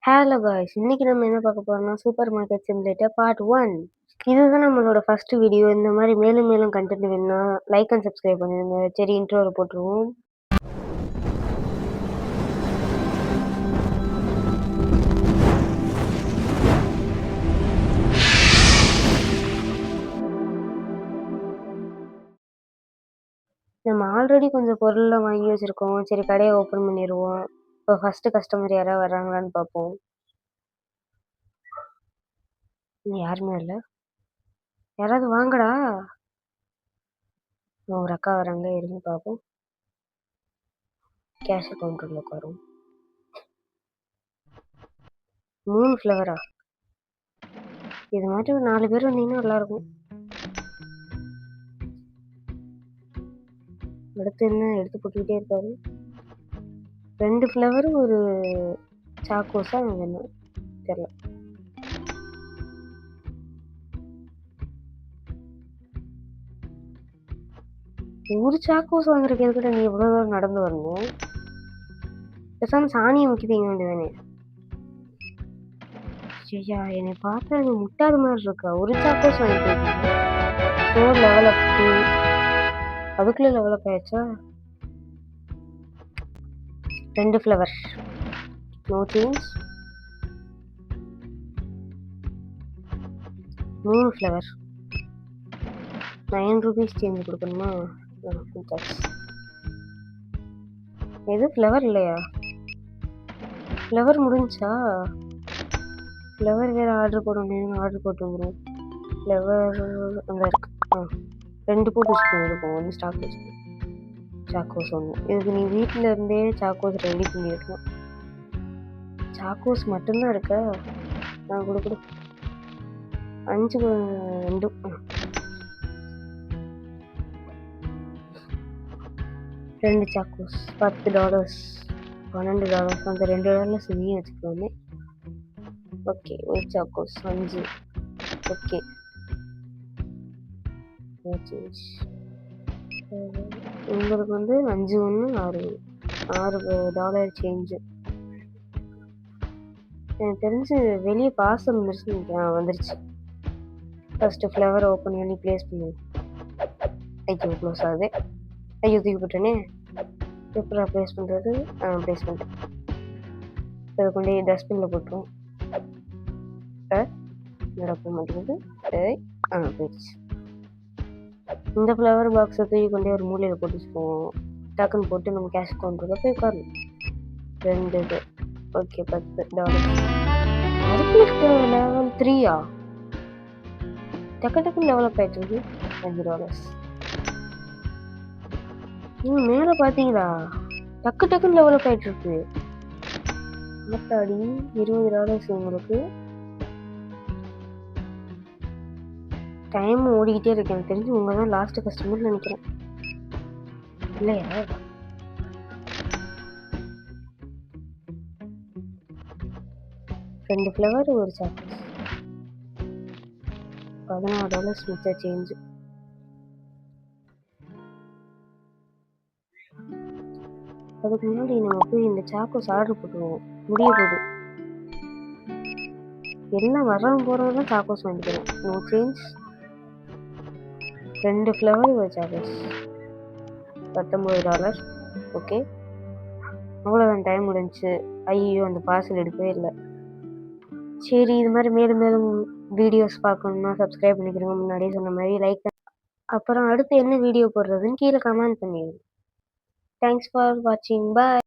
Hello guys! இன்னைக்கு நம்ம என்ன பார்க்க போறோம்னா, சூப்பர் மார்க்கெட் சிமுலேட்டர் பார்ட் 1. இதுதான் நம்மளோட ஃபர்ஸ்ட் வீடியோ. இந்த மாதிரி மேலும் மேலும் கண்டென்ட் வேணும்னா லைக் அண்ட் சப்ஸ்கிரைப் பண்ணிடுங்க. சரி, இன்ட்ரோல போட்டுருவோம். நம்ம ஆல்ரெடி கொஞ்சம் பொருள்லாம் வாங்கி வச்சிருக்கோம். சரி, கடையை ஓப்பன் பண்ணிடுவோம். இப்போ ஃபர்ஸ்ட் கஸ்டமர் யாராவது வர்றாங்களான்னு பார்ப்போம். யாருமே இல்லை. யாராவது வாங்கடா. ஒரு அக்கா வராங்க, இருந்து பார்ப்போம். கேஷ் கவுண்டரில் உட்காரும். 3 ஃப்ளவரா? இது மாதிரி ஒரு 4 பேர் வந்தீங்கன்னா நல்லாயிருக்கும். அடுத்து என்ன எடுத்து போட்டுக்கிட்டே இருக்காரு. 2 ஃப்ளவர் ஒரு சாக்கோஸா வேணும் தெரியல. ஒரு சாக்கோஸ் வாங்குறதுக்கு எதுக்கிட்ட நீ எவ்வளோ தூரம் நடந்து வரணும்? பேசாம சாணியை முக்கி தீங்க வேண்டியதானே. ஐயா, என்னை பார்த்தா அது முட்டாது மாதிரி இருக்கா. ஒரு சாக்கோஸ் வாங்கிட்டு ஸ்டோர் லெவலப். அதுக்குள்ளே லெவலப் ஆயிடுச்சா? 2 flower, no change. 3 flower, 9 rupees change கொடுக்கணுமா? எது ஃப்ளவர் இல்லையா? ஃப்ளவர் முடிஞ்சா? ஃப்ளவர் வேறு ஆர்டர் போடணும். ஆர்டர் போட்டுருவோம். ஃப்ளவர் அங்கே இருக்கு. 2 போட்டு வச்சுக்கோங்க. இருக்கும் 1 ஸ்டாக் வச்சுக்கோங்க. சாக்கோஸ் 1. இதுக்கு நீ வீட்டில் இருந்தே சாக்கோஸ் ரெடி பண்ணிடலாம். சாக்கோஸ் மட்டும்தான் இருக்கா? நான் கொடு 5 2 2 சாக்கோஸ் $10, $12. அந்த $2 நீயே வச்சுக்கலாமே. ஓகே, ஒரு சாக்கோஸ் 5. ஓகே, உங்களுக்கு வந்து 5 1 $6 சேஞ்சு. எனக்கு தெரிஞ்சு வெளியே பார்சல் வந்துருச்சு. ஃபர்ஸ்ட் ஃப்ளவர் ஓப்பன் பண்ணி ப்ளேஸ் பண்ணி. ஐயோ, க்ளோஸ் ஆகுது. ஐயோ, தூக்கி போட்டேனே. எப்படி ப்ளேஸ் பண்ணுறது? ப்ளேஸ் பண்ணிட்டேன். இதை கொண்டு டஸ்ட்பினில் போட்டுருவோம். நடக்க மாட்டேங்குது. போயிடுச்சு. இந்த ஃப்ளவர் பாக்ஸை தூக்கி கொண்டே ஒரு மூலையில் போட்டு வச்சுக்குவோம். டக்குன்னு போட்டு நம்ம கேஷ் கவுண்டரில் போய் உட்காரணும். 2 இது. ஓகே, $10. அதுக்கு லெவல் 3யா? டக்குன்னு டெவலப் ஆகிட்டு இருக்கு. $5. மேலே பார்த்தீங்களா? டக்குன்னு டெவலப் ஆகிட்டு இருக்கு. மத்தாடி $20 உங்களுக்கு. டைம் ஓடிக்கிட்டே இருக்கு. எனக்கு தெரிஞ்சு உங்க தான் லாஸ்ட் கஸ்டமர் நினைக்கிறேன். இல்லையா? ரெண்டு ஃப்ளவர் ஒரு சாக்லேட். $16 மிச்ச சேஞ்ச். அதுக்கு முன்னாடி நம்ம போய் இந்த சாக்கோஸ் ஆர்டர் போட்டுருவோம். முடிய போகுது. எல்லாம் வர்றவங்க போகிறவங்க தான் சாக்கோஸ் வாங்கிக்கிறோம். No change. 2 ஃப்ளவர் ஒரு சாக்கோஸ் $19. ஓகே, அவ்வளோதான். டைம் முடிஞ்சு. ஐயோ, அந்த பார்சல் எடுக்கவே இல்லை. சரி, இது மாதிரி மேலும் மேலும் வீடியோஸ் பார்க்கணுன்னா சப்ஸ்கிரைப் பண்ணிக்கிறோங்க. முன்னாடியே சொன்ன மாதிரி லைக். அப்புறம் அடுத்து என்ன வீடியோ போடுறதுன்னு கீழே கமெண்ட் பண்ணிடுங்க. தேங்க்ஸ் ஃபார் வாட்சிங். பாய்.